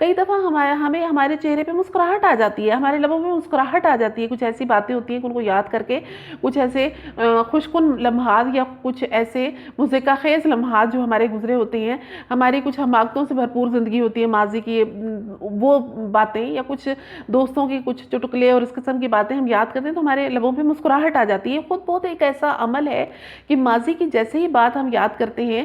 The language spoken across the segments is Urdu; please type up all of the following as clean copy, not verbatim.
کئی دفعہ ہمیں ہمارے چہرے پہ مسکراہٹ آ جاتی ہے، ہمارے لبوں پہ مسکراہٹ آ جاتی ہے، کچھ ایسی باتیں ہوتی ہیں کہ ان کو یاد کر کے، کچھ ایسے خوش کن لمحات یا کچھ ایسے مضحکہ خیز لمحات جو ہمارے گزرے ہوتے ہیں، ہماری کچھ حماقتوں سے بھرپور زندگی ہوتی ہے ماضی کی، وہ باتیں یا کچھ دوستوں کی کچھ چٹکلے اور اس قسم کی باتیں ہم یاد کرتے ہیں تو ہمارے لبوں پہ مسکراہٹ آ جاتی ہے۔ خود بہت ایک ایسا عمل ہے کہ ماضی کی جیسے ہی بات ہم یاد کرتے ہیں،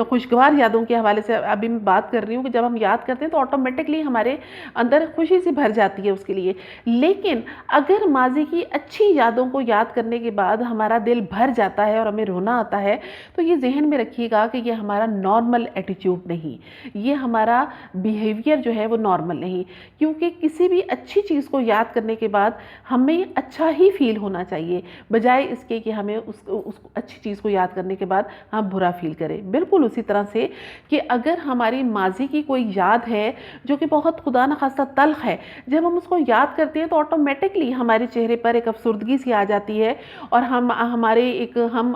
خوشگوار یادوں کے حوالے سے ابھی میں بات کر رہی ہوں، کہ جب ہم یاد کرتے ہیں تو آٹومیٹکلی ہمارے اندر خوشی سی بھر جاتی ہے اس کے لیے۔ لیکن اگر ماضی کی اچھی یادوں کو یاد کرنے کے بعد ہمارا دل بھر جاتا ہے اور ہمیں رونا آتا ہے، تو یہ ذہن میں رکھیے گا کہ یہ ہمارا نارمل ایٹیٹیوڈ نہیں، یہ ہمارا بیہیویئر جو ہے وہ نارمل نہیں، کیونکہ کسی بھی اچھی چیز کو یاد کرنے کے بعد ہمیں اچھا ہی فیل ہونا چاہیے، بجائے اس کے کہ ہمیں اس اچھی چیز کو یاد کرنے کے بعد ہم برا فیل کریں۔ بالکل اسی طرح سے کہ اگر ہماری ماضی کی کوئی یاد ہے جو کہ بہت خدا نخواستہ تلخ ہے، جب ہم اس کو یاد کرتے ہیں تو آٹومیٹکلی ہمارے چہرے پر ایک افسردگی سی آ جاتی ہے، اور ہم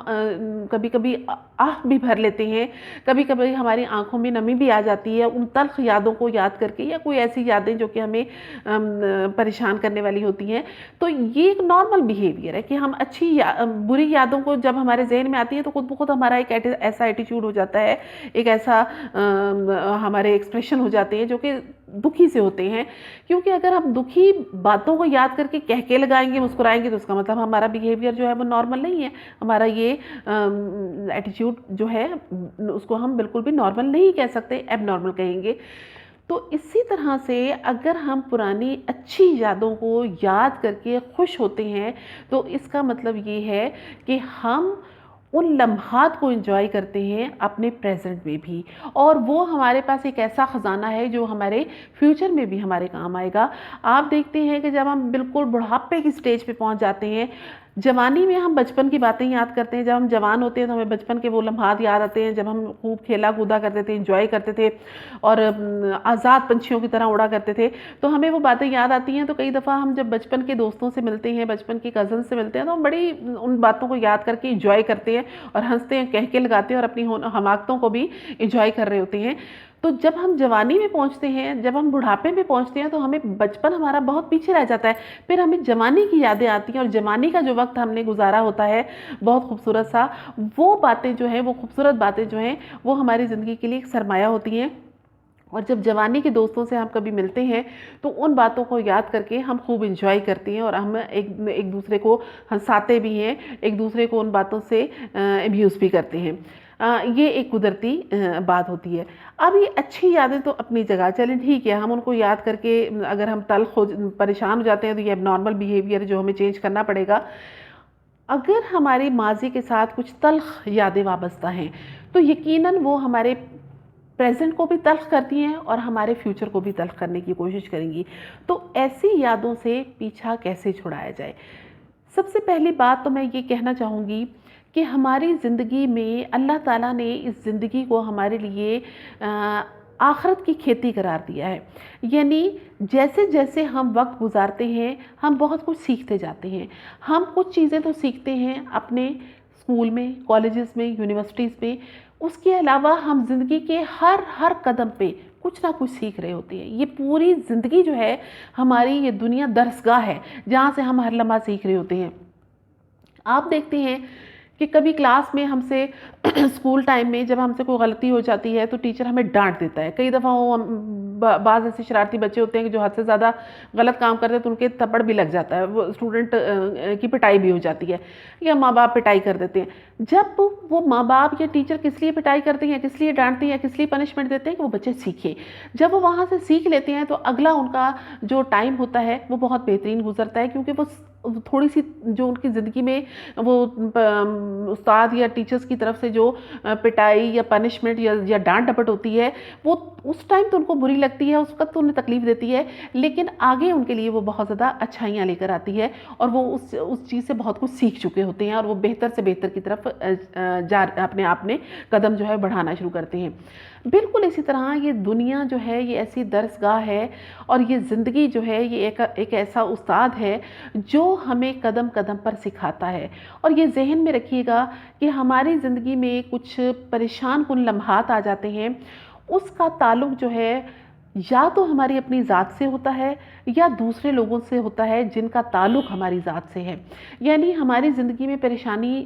کبھی کبھی آہ بھی بھر لیتے ہیں، کبھی کبھی ہماری آنکھوں میں نمی بھی آ جاتی ہے ان تلخ یادوں کو یاد کر کے، یا کوئی ایسی یادیں جو کہ ہمیں پریشان کرنے والی ہوتی ہیں۔ تو یہ ایک نارمل بیہیویئر ہے کہ ہم بری یادوں کو جب ہمارے ذہن میں آتی ہے تو خود بخود ہمارا ایک ایسا ایٹیٹیوڈ ہو جاتا ہے، ایک ایسا ہمارے ایکسپریشن ہو جاتے ہیں جو کہ دکھی سے ہوتے ہیں، کیونکہ اگر ہم دکھی باتوں کو یاد کر کے کہکے لگائیں گے، مسکرائیں گے، تو اس کا مطلب ہمارا بیہیویئر جو ہے وہ نارمل نہیں ہے، ہمارا یہ ایٹیٹیوڈ جو ہے اس کو ہم بالکل بھی نارمل نہیں کہہ سکتے، ایب نارمل کہیں گے۔ تو اسی طرح سے اگر ہم پرانی اچھی یادوں کو یاد کر کے خوش ہوتے ہیں تو اس کا مطلب یہ ہے کہ ہم ان لمحات کو انجوائے کرتے ہیں اپنے پریزنٹ میں بھی، اور وہ ہمارے پاس ایک ایسا خزانہ ہے جو ہمارے فیوچر میں بھی ہمارے کام آئے گا۔ آپ دیکھتے ہیں کہ جب ہم بالکل بڑھاپے کی سٹیج پہ پہنچ جاتے ہیں، جوانی میں ہم بچپن کی باتیں یاد کرتے ہیں، جب ہم جوان ہوتے ہیں تو ہمیں بچپن کے وہ لمحات یاد آتے ہیں جب ہم خوب کھیلا کودا کرتے تھے، انجوائے کرتے تھے اور آزاد پنچھیوں کی طرح اڑا کرتے تھے، تو ہمیں وہ باتیں یاد آتی ہیں۔ تو کئی دفعہ ہم جب بچپن کے دوستوں سے ملتے ہیں، بچپن کے کزن سے ملتے ہیں، تو ہم بڑی ان باتوں کو یاد کر کے انجوائے کرتے ہیں اور ہنستے ہیں، کہہ کے لگاتے ہیں اور اپنی حماقتوں کو بھی انجوائے کر رہے ہوتے ہیں۔ تو جب ہم جوانی میں پہنچتے ہیں، جب ہم بڑھاپے میں پہنچتے ہیں، تو ہمیں بچپن ہمارا بہت پیچھے رہ جاتا ہے، پھر ہمیں جوانی کی یادیں آتی ہیں، اور جوانی کا جو وقت ہم نے گزارا ہوتا ہے بہت خوبصورت سا، وہ باتیں جو ہیں، وہ خوبصورت باتیں جو ہیں، وہ ہماری زندگی کے لیے ایک سرمایہ ہوتی ہیں۔ اور جب جوانی کے دوستوں سے ہم کبھی ملتے ہیں تو ان باتوں کو یاد کر کے ہم خوب انجوائے کرتے ہیں، اور ہم ایک دوسرے کو ہنساتے بھی ہیں، ایک دوسرے کو ان باتوں سے امیوز بھی کرتے ہیں۔ یہ ایک قدرتی بات ہوتی ہے۔ اب یہ اچھی یادیں تو اپنی جگہ، چلیں ٹھیک ہے، ہم ان کو یاد کر کے اگر ہم پریشان ہو جاتے ہیں تو یہ اب نارمل بیہیویئر جو ہمیں چینج کرنا پڑے گا۔ اگر ہماری ماضی کے ساتھ کچھ تلخ یادیں وابستہ ہیں تو یقیناً وہ ہمارے پریزنٹ کو بھی تلخ کرتی ہیں اور ہمارے فیوچر کو بھی تلخ کرنے کی کوشش کریں گی۔ تو ایسی یادوں سے پیچھا کیسے چھڑایا جائے؟ سب سے پہلی بات تو میں یہ کہنا چاہوں گی کہ ہماری زندگی میں اللہ تعالیٰ نے اس زندگی کو ہمارے لیے آخرت کی کھیتی قرار دیا ہے، یعنی جیسے جیسے ہم وقت گزارتے ہیں ہم بہت کچھ سیکھتے جاتے ہیں۔ ہم کچھ چیزیں تو سیکھتے ہیں اپنے اسکول میں، کالجز میں، یونیورسٹیز میں، اس کے علاوہ ہم زندگی کے ہر قدم پہ کچھ نہ کچھ سیکھ رہے ہوتے ہیں۔ یہ پوری زندگی جو ہے ہماری، یہ دنیا درسگاہ ہے جہاں سے ہم ہر لمحہ سیکھ رہے ہوتے ہیں۔ آپ دیکھتے ہیں کہ کبھی کلاس میں ہم سے اسکول ٹائم میں جب ہم سے کوئی غلطی ہو جاتی ہے تو ٹیچر ہمیں ڈانٹ دیتا ہے۔ کئی دفعہ وہ بعض ایسے شرارتی بچے ہوتے ہیں کہ جو حد سے زیادہ غلط کام کرتے ہیں تو ان کے تھپڑ بھی لگ جاتا ہے، وہ اسٹوڈنٹ کی پٹائی بھی ہو جاتی ہے، یا ماں باپ پٹائی کر دیتے ہیں۔ جب وہ ماں باپ یا ٹیچر کس لیے پٹائی کرتے ہیں، کس لیے ڈانٹتے ہیں یا کس لیے پنشمنٹ دیتے ہیں کہ وہ بچے سیکھیں۔ جب وہ وہاں سے سیکھ لیتے ہیں تو اگلا ان کا جو ٹائم ہوتا ہے وہ بہت بہترین گزرتا ہے، کیونکہ وہ تھوڑی سی جو ان کی زندگی میں وہ استاد یا ٹیچرز کی طرف سے جو پٹائی یا پنشمنٹ یا ڈانٹ ڈپٹ ہوتی ہے، وہ اس ٹائم تو ان کو بری لگتی ہے، اس وقت تو انہیں تکلیف دیتی ہے، لیکن آگے ان کے لیے وہ بہت زیادہ اچھائیاں لے کر آتی ہے، اور وہ اس چیز سے بہت کچھ سیکھ چکے ہوتے ہیں، اور وہ بہتر سے بہتر کی طرف اپنے آپ میں قدم جو ہے بڑھانا شروع کرتے ہیں۔ بالکل اسی طرح یہ دنیا جو ہے یہ ایسی درسگاہ ہے، اور یہ زندگی جو ہے یہ ایک ایسا استاد ہے جو ہمیں قدم قدم پر سکھاتا ہے۔ اور یہ ذہن میں رکھیے گا کہ ہماری زندگی میں کچھ پریشان کن لمحات آ جاتے ہیں، اس کا تعلق جو ہے یا تو ہماری اپنی ذات سے ہوتا ہے یا دوسرے لوگوں سے ہوتا ہے جن کا تعلق ہماری ذات سے ہے. یعنی ہماری زندگی میں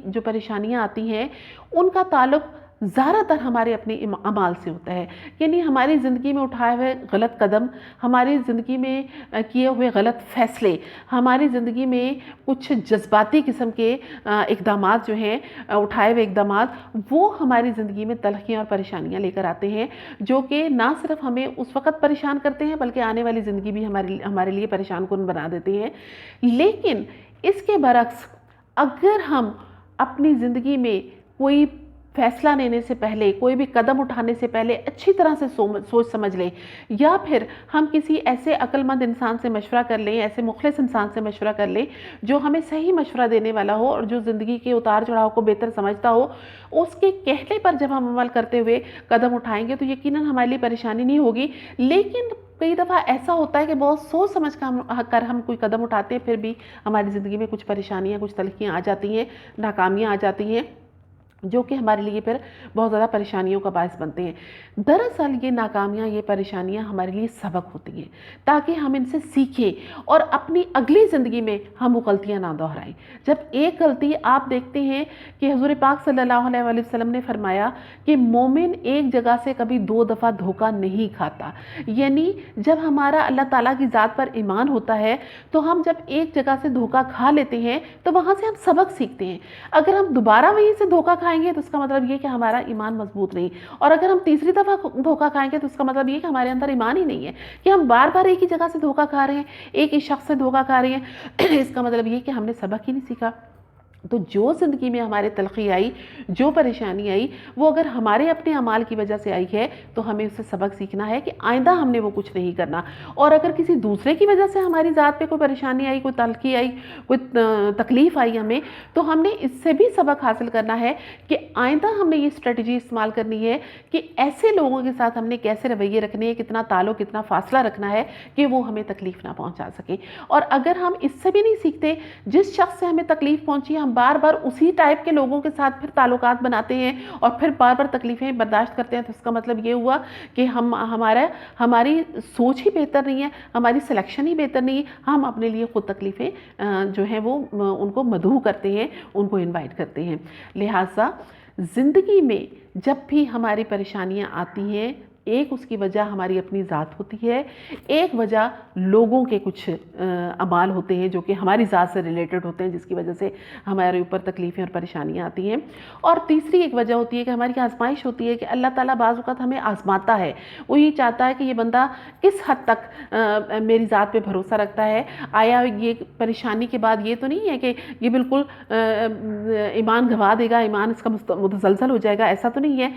جو پریشانیاں آتی ہیں ان کا تعلق زیادہ تر ہمارے اپنے اعمال سے ہوتا ہے. یعنی ہماری زندگی میں اٹھائے ہوئے غلط قدم، ہماری زندگی میں کیے ہوئے غلط فیصلے، ہماری زندگی میں کچھ جذباتی قسم کے اقدامات جو ہیں، اٹھائے ہوئے اقدامات، وہ ہماری زندگی میں تلخیاں اور پریشانیاں لے کر آتے ہیں، جو کہ نہ صرف ہمیں اس وقت پریشان کرتے ہیں بلکہ آنے والی زندگی بھی ہمارے لیے پریشان کن بنا دیتے ہیں. لیکن اس کے برعکس اگر ہم اپنی زندگی میں کوئی فیصلہ لینے سے پہلے، کوئی بھی قدم اٹھانے سے پہلے اچھی طرح سے سوچ سمجھ لیں، یا پھر ہم کسی ایسے عقل مند انسان سے مشورہ کر لیں، ایسے مخلص انسان سے مشورہ کر لیں جو ہمیں صحیح مشورہ دینے والا ہو اور جو زندگی کے اتار چڑھاؤ کو بہتر سمجھتا ہو، اس کے کہنے پر جب ہم عمل کرتے ہوئے قدم اٹھائیں گے تو یقیناً ہمارے لیے پریشانی نہیں ہوگی. لیکن کئی دفعہ ایسا ہوتا ہے کہ بہت سوچ سمجھ کر ہم کوئی قدم اٹھاتے ہیں، پھر بھی ہماری زندگی میں کچھ پریشانیاں، کچھ تلخیاں آ جاتی ہیں، ناکامیاں آ جاتی ہیں، جو کہ ہمارے لیے پھر بہت زیادہ پریشانیوں کا باعث بنتے ہیں. دراصل یہ ناکامیاں، یہ پریشانیاں ہمارے لیے سبق ہوتی ہیں تاکہ ہم ان سے سیکھیں اور اپنی اگلی زندگی میں ہم وہ غلطیاں نہ دہرائیں. جب ایک غلطی، آپ دیکھتے ہیں کہ حضور پاک صلی اللہ علیہ وآلہ وسلم نے فرمایا کہ مومن ایک جگہ سے کبھی 2 دفعہ دھوکہ نہیں کھاتا. یعنی جب ہمارا اللہ تعالیٰ کی ذات پر ایمان ہوتا ہے تو ہم جب ایک جگہ سے دھوکہ کھا لیتے ہیں تو وہاں سے ہم سبق سیکھتے ہیں. اگر ہم دوبارہ وہیں سے دھوکہ کھائیں گے تو اس کا مطلب یہ کہ ہمارا ایمان مضبوط نہیں، اور اگر ہم تیسری دفعہ دھوکہ کھائیں گے تو اس کا مطلب یہ کہ ہمارے اندر ایمان ہی نہیں ہے، کہ ہم بار بار ایک ہی جگہ سے دھوکہ کھا رہے ہیں، ایک ہی شخص سے دھوکہ کھا رہے ہیں. اس کا مطلب یہ کہ ہم نے سبق ہی نہیں سیکھا. تو جو زندگی میں ہمارے تلخی آئی، جو پریشانی آئی، وہ اگر ہمارے اپنے اعمال کی وجہ سے آئی ہے تو ہمیں اس سے سبق سیکھنا ہے کہ آئندہ ہم نے وہ کچھ نہیں کرنا. اور اگر کسی دوسرے کی وجہ سے ہماری ذات پہ کوئی پریشانی آئی، کوئی تلخی آئی، کوئی تکلیف آئی ہمیں، تو ہم نے اس سے بھی سبق حاصل کرنا ہے کہ آئندہ ہم نے یہ اسٹریٹجی استعمال کرنی ہے کہ ایسے لوگوں کے ساتھ ہم نے کیسے رویے رکھنے ہیں، کتنا تعلق، کتنا فاصلہ رکھنا ہے کہ وہ ہمیں تکلیف نہ پہنچا سکیں. اور اگر ہم اس سے بھی نہیں سیکھتے، جس شخص سے ہمیں تکلیف پہنچی، ہم بار بار اسی ٹائپ کے لوگوں کے ساتھ پھر تعلقات بناتے ہیں اور پھر بار بار تکلیفیں برداشت کرتے ہیں، تو اس کا مطلب یہ ہوا کہ ہماری سوچ ہی بہتر نہیں ہے، ہماری سلیکشن ہی بہتر نہیں ہے. ہم اپنے لیے خود تکلیفیں جو ہیں وہ ان کو مدعو کرتے ہیں، ان کو انوائٹ کرتے ہیں. لہٰذا زندگی میں جب بھی ہماری پریشانیاں آتی ہیں، ایک اس کی وجہ ہماری اپنی ذات ہوتی ہے، ایک وجہ لوگوں کے کچھ اعمال ہوتے ہیں جو کہ ہماری ذات سے ریلیٹڈ ہوتے ہیں، جس کی وجہ سے ہمارے اوپر تکلیفیں اور پریشانیاں آتی ہیں. اور تیسری ایک وجہ ہوتی ہے کہ ہماری آزمائش ہوتی ہے، کہ اللہ تعالیٰ بعض اوقات ہمیں آزماتا ہے. وہ یہ چاہتا ہے کہ یہ بندہ کس حد تک میری ذات پہ بھروسہ رکھتا ہے. آیا یہ پریشانی کے بعد یہ تو نہیں ہے کہ یہ بالکل ایمان گنوا دے گا، ایمان اس کا متزلزل ہو جائے گا، ایسا تو نہیں ہے.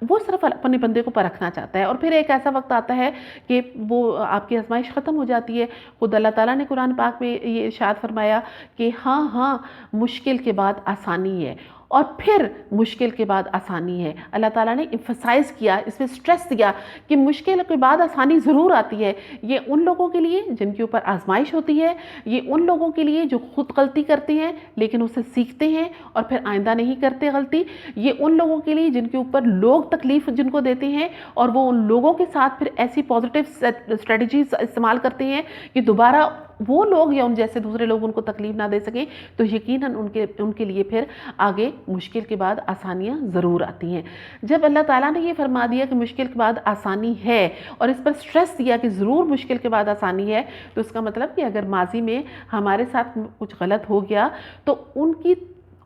وہ صرف اپنے بندے کو پرکھنا چاہتا ہے. اور پھر ایک ایسا وقت آتا ہے کہ وہ آپ کی آزمائش ختم ہو جاتی ہے. خود اللہ تعالیٰ نے قرآن پاک میں یہ ارشاد فرمایا کہ ہاں مشکل کے بعد آسانی ہے، اور پھر مشکل کے بعد آسانی ہے. اللہ تعالیٰ نے ایمفسائز کیا، اس میں سٹریس دیا کہ مشکل کے بعد آسانی ضرور آتی ہے. یہ ان لوگوں کے لیے جن کے اوپر آزمائش ہوتی ہے، یہ ان لوگوں کے لیے جو خود غلطی کرتے ہیں لیکن اسے سیکھتے ہیں اور پھر آئندہ نہیں کرتے غلطی. یہ ان لوگوں کے لیے جن کے اوپر لوگ تکلیف جن کو دیتے ہیں اور وہ ان لوگوں کے ساتھ پھر ایسی پازیٹیو اسٹریٹجیز استعمال کرتے ہیں کہ دوبارہ وہ لوگ یا ان جیسے دوسرے لوگ ان کو تکلیف نہ دے سکیں. تو یقیناً ان کے لیے پھر آگے مشکل کے بعد آسانیاں ضرور آتی ہیں. جب اللہ تعالیٰ نے یہ فرما دیا کہ مشکل کے بعد آسانی ہے اور اس پر سٹریس دیا کہ ضرور مشکل کے بعد آسانی ہے، تو اس کا مطلب کہ اگر ماضی میں ہمارے ساتھ کچھ غلط ہو گیا تو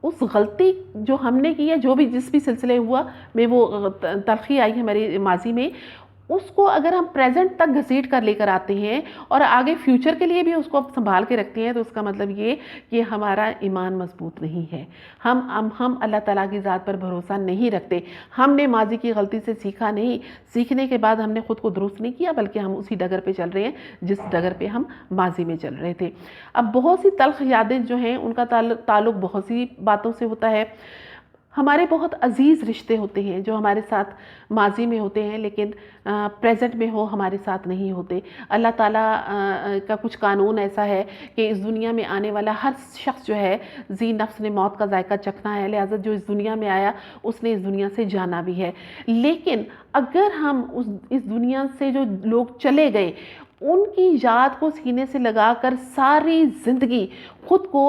اس غلطی جو ہم نے کی ہے، جو بھی جس بھی سلسلے ہوا میں وہ تلخی آئی ہمارے ماضی میں، اس کو اگر ہم پریزنٹ تک گھسیٹ کر لے کر آتے ہیں اور آگے فیوچر کے لیے بھی اس کو سنبھال کے رکھتے ہیں، تو اس کا مطلب یہ کہ ہمارا ایمان مضبوط نہیں ہے. ہم اللہ تعالیٰ کی ذات پر بھروسہ نہیں رکھتے. ہم نے ماضی کی غلطی سے سیکھا نہیں، سیکھنے کے بعد ہم نے خود کو درست نہیں کیا، بلکہ ہم اسی ڈگر پہ چل رہے ہیں جس ڈگر پہ ہم ماضی میں چل رہے تھے. اب بہت سی تلخ یادیں جو ہیں ان کا تعلق بہت سی باتوں سے ہوتا ہے. ہمارے بہت عزیز رشتے ہوتے ہیں جو ہمارے ساتھ ماضی میں ہوتے ہیں لیکن پریزنٹ میں ہو ہمارے ساتھ نہیں ہوتے۔ اللہ تعالیٰ کا کچھ قانون ایسا ہے کہ اس دنیا میں آنے والا ہر شخص جو ہے ذی نفس نے موت کا ذائقہ چکھنا ہے، لہٰذا جو اس دنیا میں آیا اس نے اس دنیا سے جانا بھی ہے۔ لیکن اگر ہم اس دنیا سے جو لوگ چلے گئے ان کی یاد کو سینے سے لگا کر ساری زندگی خود کو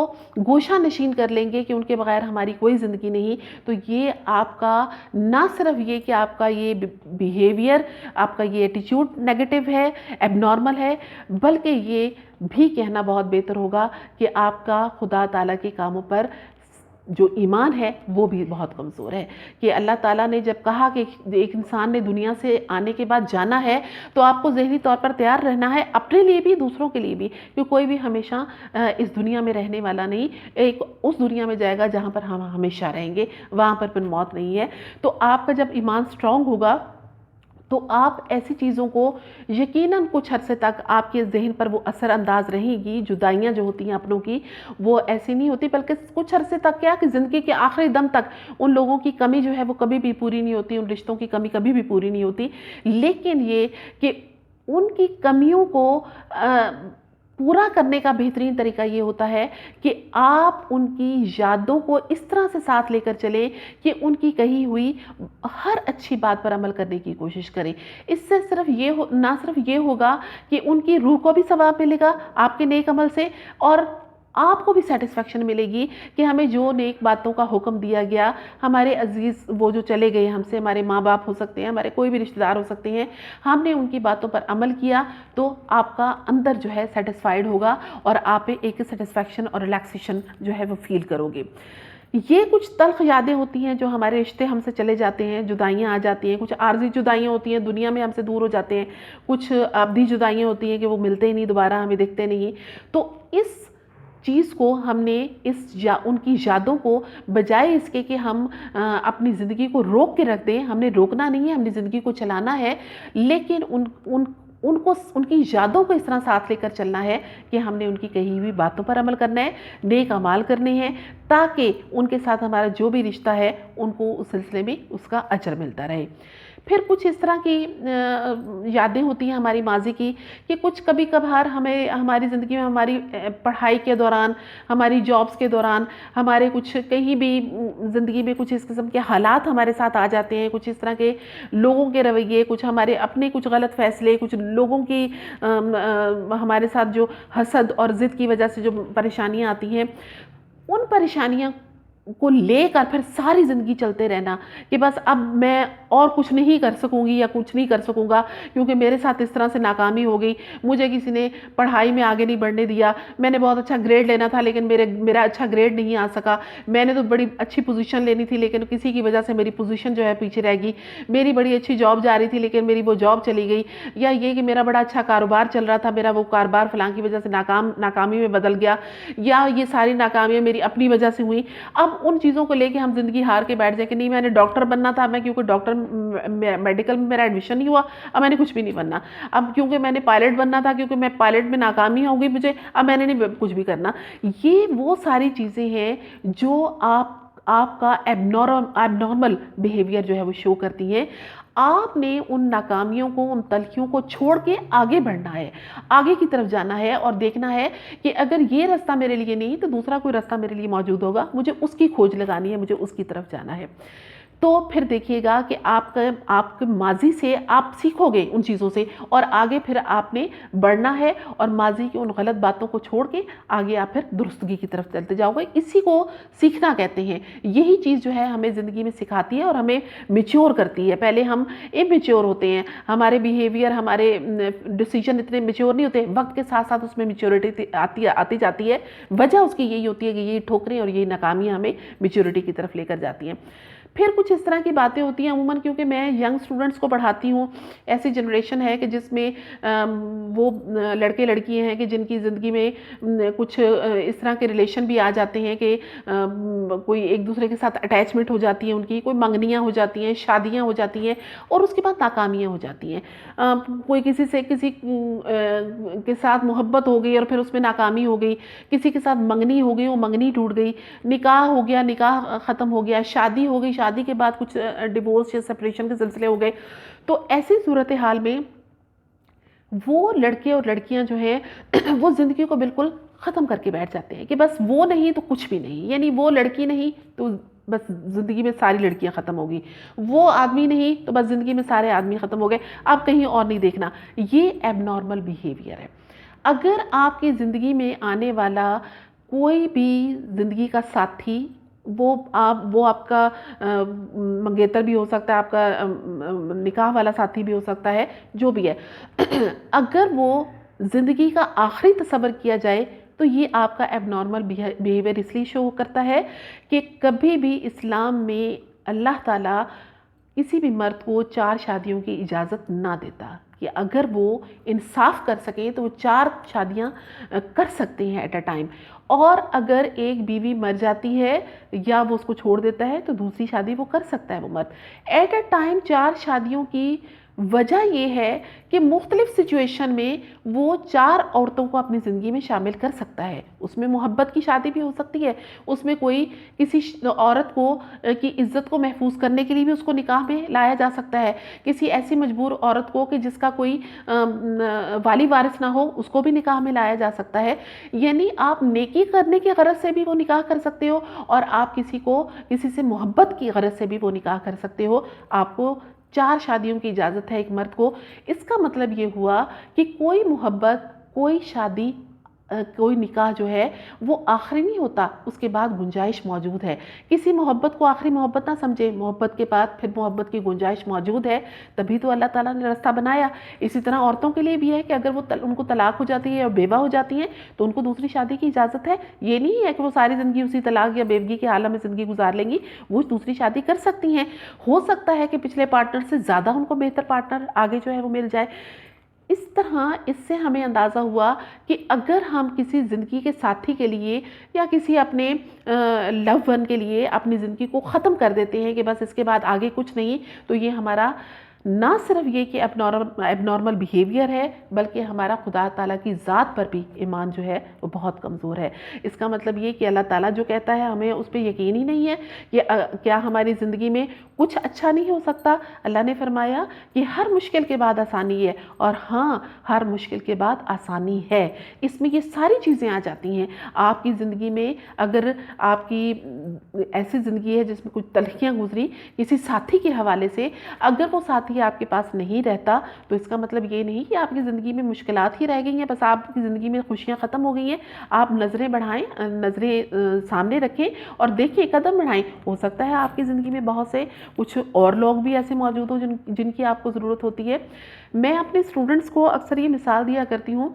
گوشہ نشین کر لیں گے کہ ان کے بغیر ہماری کوئی زندگی نہیں، تو یہ آپ کا نہ صرف یہ کہ آپ کا یہ بیہیویئر، آپ کا یہ ایٹیچیوڈ نیگیٹو ہے، ایب نارمل ہے، بلکہ یہ بھی کہنا بہت بہتر ہوگا کہ آپ کا خدا تعالیٰ کے کاموں پر جو ایمان ہے وہ بھی بہت کمزور ہے۔ کہ اللہ تعالیٰ نے جب کہا کہ ایک انسان نے دنیا سے آنے کے بعد جانا ہے تو آپ کو ذہنی طور پر تیار رہنا ہے، اپنے لیے بھی دوسروں کے لیے بھی، کہ کوئی بھی ہمیشہ اس دنیا میں رہنے والا نہیں، ایک اس دنیا میں جائے گا جہاں پر ہم ہمیشہ رہیں گے، وہاں پر پھر موت نہیں ہے۔ تو آپ کا جب ایمان سٹرونگ ہوگا تو آپ ایسی چیزوں کو یقیناً کچھ عرصے تک آپ کے ذہن پر وہ اثر انداز رہیں گی۔ جدائیاں جو ہوتی ہیں اپنوں کی وہ ایسی نہیں ہوتی، بلکہ کچھ عرصے تک کیا کہ زندگی کے آخری دم تک ان لوگوں کی کمی جو ہے وہ کبھی بھی پوری نہیں ہوتی، ان رشتوں کی کمی کبھی بھی پوری نہیں ہوتی۔ لیکن یہ کہ ان کی کمیوں کو پورا کرنے کا بہترین طریقہ یہ ہوتا ہے کہ آپ ان کی یادوں کو اس طرح سے ساتھ لے کر چلیں کہ ان کی کہی ہوئی ہر اچھی بات پر عمل کرنے کی کوشش کریں۔ اس سے نہ صرف یہ ہوگا کہ ان کی روح کو بھی ثواب ملے گا آپ کے نیک عمل سے، اور آپ کو بھی سیٹسفیکشن ملے گی کہ ہمیں جو نیک باتوں کا حکم دیا گیا، ہمارے عزیز وہ جو چلے گئے ہم سے، ہمارے ماں باپ ہو سکتے ہیں، ہمارے کوئی بھی رشتہ دار ہو سکتے ہیں، ہم نے ان کی باتوں پر عمل کیا تو آپ کا اندر جو ہے سیٹسفائیڈ ہوگا اور آپ ایک سیٹسفیکشن اور ریلیکسیشن جو ہے وہ فیل کرو گے۔ یہ کچھ تلخ یادیں ہوتی ہیں جو ہمارے رشتے ہم سے چلے جاتے ہیں، جدائیاں آ جاتی ہیں، کچھ عارضی جدائیاں ہوتی ہیں، دنیا میں ہم سے دور ہو جاتے ہیں، کچھ ابدی جدائیاں ہوتی ہیں کہ وہ ملتے ہی نہیں، دوبارہ ہمیں دکھتے نہیں۔ تو اس چیز کو ہم نے ان کی یادوں کو بجائے اس کے کہ ہم اپنی زندگی کو روک کے رکھ دیں، ہم نے روکنا نہیں ہے، ہم نے زندگی کو چلانا ہے، لیکن ان کی یادوں کو اس طرح ساتھ لے کر چلنا ہے کہ ہم نے ان کی کہی ہوئی باتوں پر عمل کرنا ہے، نیک اعمال کرنے ہیں، تاکہ ان کے ساتھ ہمارا جو بھی رشتہ ہے ان کو اس سلسلے میں اس کا اجر ملتا رہے۔ پھر کچھ اس طرح کی یادیں ہوتی ہیں ہماری ماضی کی کہ کچھ کبھی کبھار ہماری زندگی میں ہماری پڑھائی کے دوران، ہماری جابز کے دوران، ہمارے کچھ کہیں بھی زندگی میں کچھ اس قسم کے حالات ہمارے ساتھ آ جاتے ہیں، کچھ اس طرح کے لوگوں کے رویے، کچھ ہمارے اپنے کچھ غلط فیصلے، کچھ لوگوں کی ہمارے ساتھ جو حسد اور ضد کی وجہ سے جو پریشانیاں آتی ہیں، ان پریشانیاں کو لے کر پھر ساری زندگی چلتے رہنا کہ بس اب میں اور کچھ نہیں کر سکوں گی یا کچھ نہیں کر سکوں گا کیونکہ میرے ساتھ اس طرح سے ناکامی ہو گئی، مجھے کسی نے پڑھائی میں آگے نہیں بڑھنے دیا، میں نے بہت اچھا گریڈ لینا تھا لیکن میرا اچھا گریڈ نہیں آ سکا، میں نے تو بڑی اچھی پوزیشن لینی تھی لیکن کسی کی وجہ سے میری پوزیشن جو ہے پیچھے رہ گئی، میری بڑی اچھی جاب جا رہی تھی لیکن میری وہ جاب چلی گئی، یا یہ کہ میرا بڑا اچھا کاروبار چل رہا تھا، میرا وہ کاروبار فلاں کی وجہ سے ناکامی میں بدل گیا، یا یہ ساری ناکامیاں میری اپنی وجہ سے ہوئی۔ اب ان چیزوں کو لے کے ہم زندگی ہار کے بیٹھ جائیں کہ نہیں میں نے ڈاکٹر بننا تھا، میں کیونکہ ڈاکٹر میڈیکل میں میرا ایڈمیشن نہیں ہوا، اب میں نے کچھ بھی نہیں بننا، اب کیونکہ میں نے پائلٹ بننا تھا، کیونکہ میں پائلٹ میں ناکامی ہوگی مجھے، اب میں نے نہیں کچھ بھی کرنا۔ یہ وہ ساری چیزیں ہیں جو آپ کا ایب نارمل بیہیویئر جو ہے وہ شو کرتی ہیں۔ آپ نے ان ناکامیوں کو، ان تلخیوں کو چھوڑ کے آگے بڑھنا ہے، آگے کی طرف جانا ہے اور دیکھنا ہے کہ اگر یہ راستہ میرے لیے نہیں تو دوسرا کوئی راستہ میرے لیے موجود ہوگا، مجھے اس کی کھوج لگانی ہے، مجھے اس کی طرف جانا ہے۔ تو پھر دیکھیے گا کہ آپ کے ماضی سے آپ سیکھو گے ان چیزوں سے اور آگے پھر آپ نے بڑھنا ہے اور ماضی کی ان غلط باتوں کو چھوڑ کے آگے آپ پھر درستگی کی طرف چلتے جاؤ گے۔ اسی کو سیکھنا کہتے ہیں۔ یہی چیز جو ہے ہمیں زندگی میں سکھاتی ہے اور ہمیں میچور کرتی ہے۔ پہلے ہم اممیچور ہوتے ہیں، ہمارے بیہیویئر، ہمارے ڈیسیجن اتنے میچور نہیں ہوتے، وقت کے ساتھ ساتھ اس میں میچورٹی آتی جاتی ہے۔ وجہ اس کی یہی ہوتی ہے کہ یہ ٹھوکریں اور یہ ناکامیاں ہمیں میچورٹی کی طرف لے کر جاتی ہیں۔ پھر کچھ کچھ اس طرح کی باتیں ہوتی ہیں عموماً، کیونکہ میں ینگ اسٹوڈنٹس کو پڑھاتی ہوں، ایسی جنریشن ہے کہ جس میں وہ لڑکے لڑکیاں ہیں کہ جن کی زندگی میں کچھ اس طرح کے ریلیشن بھی آ جاتے ہیں کہ کوئی ایک دوسرے کے ساتھ اٹیچمنٹ ہو جاتی ہے، ان کی کوئی منگنیاں ہو جاتی ہیں، شادیاں ہو جاتی ہیں، اور اس کے بعد ناکامیاں ہو جاتی ہیں. کوئی کسی کے ساتھ محبت ہو گئی اور پھر اس میں ناکامی ہو گئی، کسی کے ساتھ منگنی ہو گئی، وہ منگنی ٹوٹ گئی، نکاح ہو گیا، نکاح ختم ہو گیا، شادی ہو گئی، شادی کے بعد کچھ ڈیورس یا سپریشن کے سلسلے ہو گئے. تو ایسی صورتحال میں وہ لڑکے اور لڑکیاں جو ہیں وہ زندگی کو بالکل ختم کر کے بیٹھ جاتے ہیں کہ بس وہ نہیں تو کچھ بھی نہیں، یعنی وہ لڑکی نہیں تو بس زندگی میں ساری لڑکیاں ختم ہوگی، وہ آدمی نہیں تو بس زندگی میں سارے آدمی ختم ہو گئے، اب کہیں اور نہیں دیکھنا. یہ ایب نارمل بیہیویئر ہے. اگر آپ کی زندگی میں آنے والا کوئی بھی زندگی کا ساتھی، وہ آپ کا منگیتر بھی ہو سکتا ہے، آپ کا نکاح والا ساتھی بھی ہو سکتا ہے، جو بھی ہے، اگر وہ زندگی کا آخری تصور کیا جائے تو یہ آپ کا ایب نارمل بیہیویئر اس لیے شو کرتا ہے کہ کبھی بھی اسلام میں اللہ تعالیٰ کسی بھی مرد کو 4 شادیوں کی اجازت نہ دیتا، کہ اگر وہ انصاف کر سکیں تو وہ 4 شادیاں کر سکتے ہیں ایٹ اے ٹائم. اور اگر ایک بیوی مر جاتی ہے یا وہ اس کو چھوڑ دیتا ہے تو دوسری شادی وہ کر سکتا ہے وہ مرد. ایٹ اے ٹائم 4 شادیوں کی وجہ یہ ہے کہ مختلف سچویشن میں وہ 4 عورتوں کو اپنی زندگی میں شامل کر سکتا ہے. اس میں محبت کی شادی بھی ہو سکتی ہے، اس میں کوئی کسی عورت کو کی عزت کو محفوظ کرنے کے لیے بھی اس کو نکاح میں لایا جا سکتا ہے. کسی ایسی مجبور عورت کو کہ جس کا کوئی والی وارث نہ ہو، اس کو بھی نکاح میں لایا جا سکتا ہے. یعنی آپ نیکی کرنے کی غرض سے بھی وہ نکاح کر سکتے ہو، اور آپ کسی سے محبت کی غرض سے بھی وہ نکاح کر سکتے ہو. آپ کو 4 شادیوں کی اجازت ہے ایک مرد کو. اس کا مطلب یہ ہوا کہ کوئی محبت، کوئی شادی، کوئی نکاح جو ہے وہ آخری نہیں ہوتا، اس کے بعد گنجائش موجود ہے. کسی محبت کو آخری محبت نہ سمجھے، محبت کے بعد پھر محبت کی گنجائش موجود ہے، تبھی تو اللہ تعالیٰ نے راستہ بنایا. اسی طرح عورتوں کے لیے بھی ہے کہ اگر وہ ان کو طلاق ہو جاتی ہے اور بیوہ ہو جاتی ہیں تو ان کو دوسری شادی کی اجازت ہے. یہ نہیں ہے کہ وہ ساری زندگی اسی طلاق یا بیوگی کے عالم میں زندگی گزار لیں گی، وہ دوسری شادی کر سکتی ہیں. ہو سکتا ہے کہ پچھلے پارٹنر سے زیادہ ان کو بہتر پارٹنر آگے جو ہے وہ مل جائے. اس طرح اس سے ہمیں اندازہ ہوا کہ اگر ہم کسی زندگی کے ساتھی کے لیے یا کسی اپنے لو ون کے لیے اپنی زندگی کو ختم کر دیتے ہیں کہ بس اس کے بعد آگے کچھ نہیں، تو یہ ہمارا نہ صرف یہ کہ ایب نارمل بیہیویئر ہے، بلکہ ہمارا خدا تعالیٰ کی ذات پر بھی ایمان جو ہے وہ بہت کمزور ہے. اس کا مطلب یہ کہ اللہ تعالیٰ جو کہتا ہے ہمیں اس پہ یقین ہی نہیں ہے کہ کیا ہماری زندگی میں کچھ اچھا نہیں ہو سکتا. اللہ نے فرمایا کہ ہر مشکل کے بعد آسانی ہے، اور ہاں، ہر مشکل کے بعد آسانی ہے. اس میں یہ ساری چیزیں آ جاتی ہیں. آپ کی زندگی میں اگر آپ کی ایسی زندگی ہے جس میں کچھ تلخیاں گزری کسی ساتھی کے حوالے سے، اگر وہ ساتھی آپ کے پاس نہیں رہتا تو اس کا مطلب یہ نہیں کہ آپ کی زندگی میں مشکلات ہی رہ گئی ہیں، بس آپ کی زندگی میں خوشیاں ختم ہو گئی ہیں. آپ نظریں بڑھائیں، نظریں سامنے رکھیں اور دیکھیں، قدم بڑھائیں. ہو سکتا ہے آپ کی زندگی میں بہت سے کچھ اور لوگ بھی ایسے موجود ہوں جن کی آپ کو ضرورت ہوتی ہے. میں اپنے اسٹوڈنٹس کو اکثر یہ مثال دیا کرتی ہوں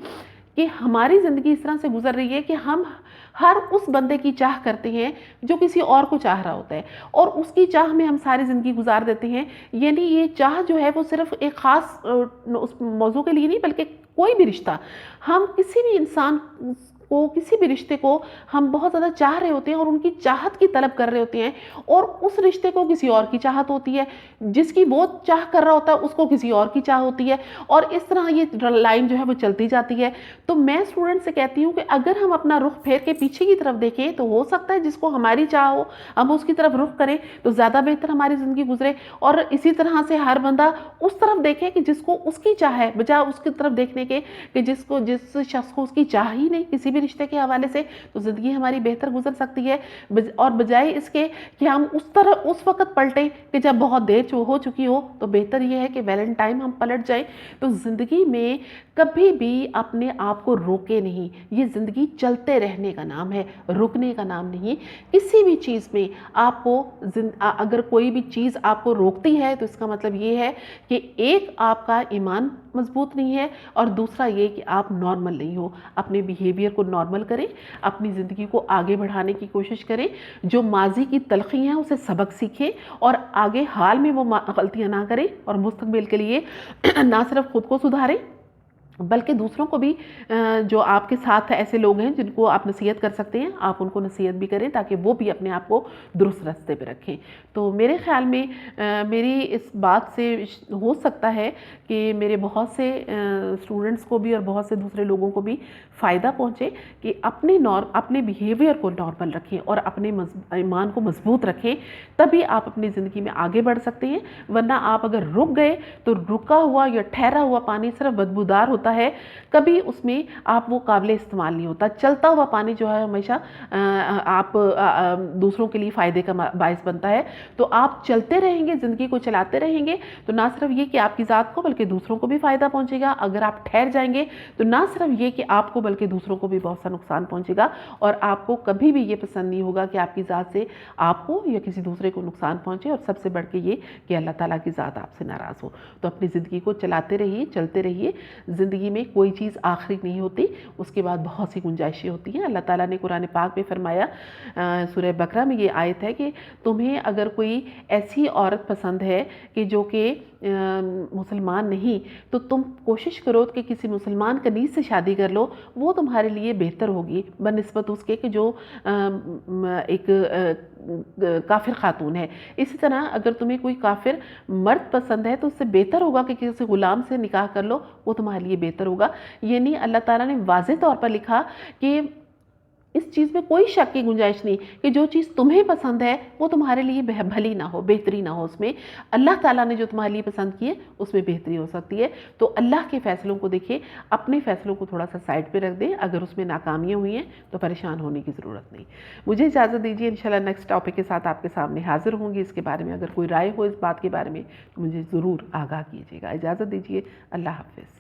کہ ہماری زندگی اس طرح سے گزر رہی ہے کہ ہم ہر اس بندے کی چاہ کرتے ہیں جو کسی اور کو چاہ رہا ہوتا ہے، اور اس کی چاہ میں ہم ساری زندگی گزار دیتے ہیں. یعنی یہ چاہ جو ہے وہ صرف ایک خاص اس موضوع کے لیے نہیں، بلکہ کوئی بھی رشتہ، ہم کسی بھی انسان کو، کسی بھی رشتے کو ہم بہت زیادہ چاہ رہے ہوتے ہیں اور ان کی چاہت کی طلب کر رہے ہوتے ہیں، اور اس رشتے کو کسی اور کی چاہت ہوتی ہے، جس کی وہ چاہ کر رہا ہوتا ہے اس کو کسی اور کی چاہ ہوتی ہے، اور اس طرح یہ لائن جو ہے وہ چلتی جاتی ہے. تو میں اسٹوڈنٹ سے کہتی ہوں کہ اگر ہم اپنا رخ پھیر کے پیچھے کی طرف دیکھیں تو ہو سکتا ہے جس کو ہماری چاہ ہو ہم اس کی طرف رخ کریں تو زیادہ بہتر ہماری زندگی گزرے. اور اسی طرح سے ہر بندہ اس طرف دیکھے کہ جس کو اس کی چاہ ہے، بجائے اس کی طرف دیکھنے کے کہ جس شخص کو اس کی چاہ ہی نہیں کسی بھی رشتے کے حوالے سے، تو زندگی ہماری بہتر گزر سکتی ہے. اور بجائے اس کے کہ ہم اس وقت پلٹیں کہ جب بہت دیر ہو چکی ہو، تو بہتر یہ ہے کہ ویلنٹائن ہم پلٹ جائیں. تو زندگی میں کبھی بھی اپنے آپ کو روکے نہیں. یہ زندگی چلتے رہنے کا نام ہے، رکنے کا نام نہیں. کسی بھی چیز میں آپ کو اگر کوئی بھی چیز آپ کو روکتی ہے تو اس کا مطلب یہ ہے کہ ایک آپ کا ایمان مضبوط نہیں ہے، اور دوسرا یہ کہ آپ نارمل نہیں ہو۔ اپنے بیہیویئر کو نارمل کریں، اپنی زندگی کو آگے بڑھانے کی کوشش کریں، جو ماضی کی تلخی ہیں اسے سبق سیکھیں، اور آگے حال میں وہ غلطیاں نہ کریں، اور مستقبل کے لیے نہ صرف خود کو سدھاریں بلکہ دوسروں کو بھی، جو آپ کے ساتھ ایسے لوگ ہیں جن کو آپ نصیحت کر سکتے ہیں، آپ ان کو نصیحت بھی کریں تاکہ وہ بھی اپنے آپ کو درست راستے پہ رکھیں۔ تو میرے خیال میں میری اس بات سے ہو سکتا ہے کہ میرے بہت سے اسٹوڈنٹس کو بھی اور بہت سے دوسرے لوگوں کو بھی فائدہ پہنچے کہ اپنے بیہیویئر کو نارمل رکھیں اور اپنے ایمان کو مضبوط رکھیں، تبھی آپ اپنی زندگی میں آگے بڑھ سکتے ہیں۔ ورنہ آپ اگر رک گئے تو رکا ہوا یا ٹھہرا ہوا پانی صرف بدبودار ہوتا ہے، کبھی اس میں آپ وہ قابل استعمال نہیں ہوتا۔ چلتا ہوا پانی جو ہے ہمیشہ آپ دوسروں کے لیے فائدے کا باعث بنتا ہے۔ تو آپ چلتے رہیں گے، زندگی کو چلاتے رہیں گے تو نہ صرف یہ کہ آپ کی ذات کو بلکہ دوسروں کو بھی فائدہ پہنچے گا۔ اگر آپ ٹھہر جائیں گے تو نہ صرف یہ کہ آپ کو بلکہ دوسروں کو بھی بہت سا نقصان پہنچے گا، اور آپ کو کبھی بھی یہ پسند نہیں ہوگا کہ آپ کی ذات سے آپ کو یا کسی دوسرے کو نقصان پہنچے، اور سب سے بڑھ کے یہ کہ اللہ تعالیٰ کی ذات آپ سے ناراض ہو۔ تو اپنی زندگی کو چلاتے رہیے، چلتے رہیے۔ زندگی میں کوئی چیز آخری نہیں ہوتی، اس کے بعد بہت سی گنجائشیں ہوتی ہیں۔ اللہ تعالیٰ نے قرآن پاک میں فرمایا، سورہ بقرہ میں یہ آیت ہے کہ تمہیں اگر کوئی ایسی عورت پسند ہے کہ جو کہ مسلمان نہیں، تو تم کوشش کرو کہ کسی مسلمان کنیز سے شادی کر لو، وہ تمہارے لیے بہتر ہوگی بنسبت اس کے کہ جو ایک کافر خاتون ہے۔ اسی طرح اگر تمہیں کوئی کافر مرد پسند ہے تو اس سے بہتر ہوگا کہ کسی غلام سے نکاح کر لو، وہ تمہارے لیے بہتر ہوگا۔ یعنی اللہ تعالیٰ نے واضح طور پر لکھا کہ اس چیز میں کوئی شک کی گنجائش نہیں کہ جو چیز تمہیں پسند ہے وہ تمہارے لیے بھلی نہ ہو، بہتری نہ ہو اس میں۔ اللہ تعالیٰ نے جو تمہارے لیے پسند کی ہے اس میں بہتری ہو سکتی ہے۔ تو اللہ کے فیصلوں کو دیکھیں، اپنے فیصلوں کو تھوڑا سا سائڈ پہ رکھ دیں۔ اگر اس میں ناکامیاں ہوئی ہیں تو پریشان ہونے کی ضرورت نہیں۔ مجھے اجازت دیجیے، انشاءاللہ نیکسٹ ٹاپک کے ساتھ آپ کے سامنے حاضر ہوں گی۔ اس کے بارے میں اگر کوئی رائے ہو اس بات کے بارے میں تو مجھے ضرور آگاہ کیجیے گا۔ اجازت دیجیے، اللہ حافظ۔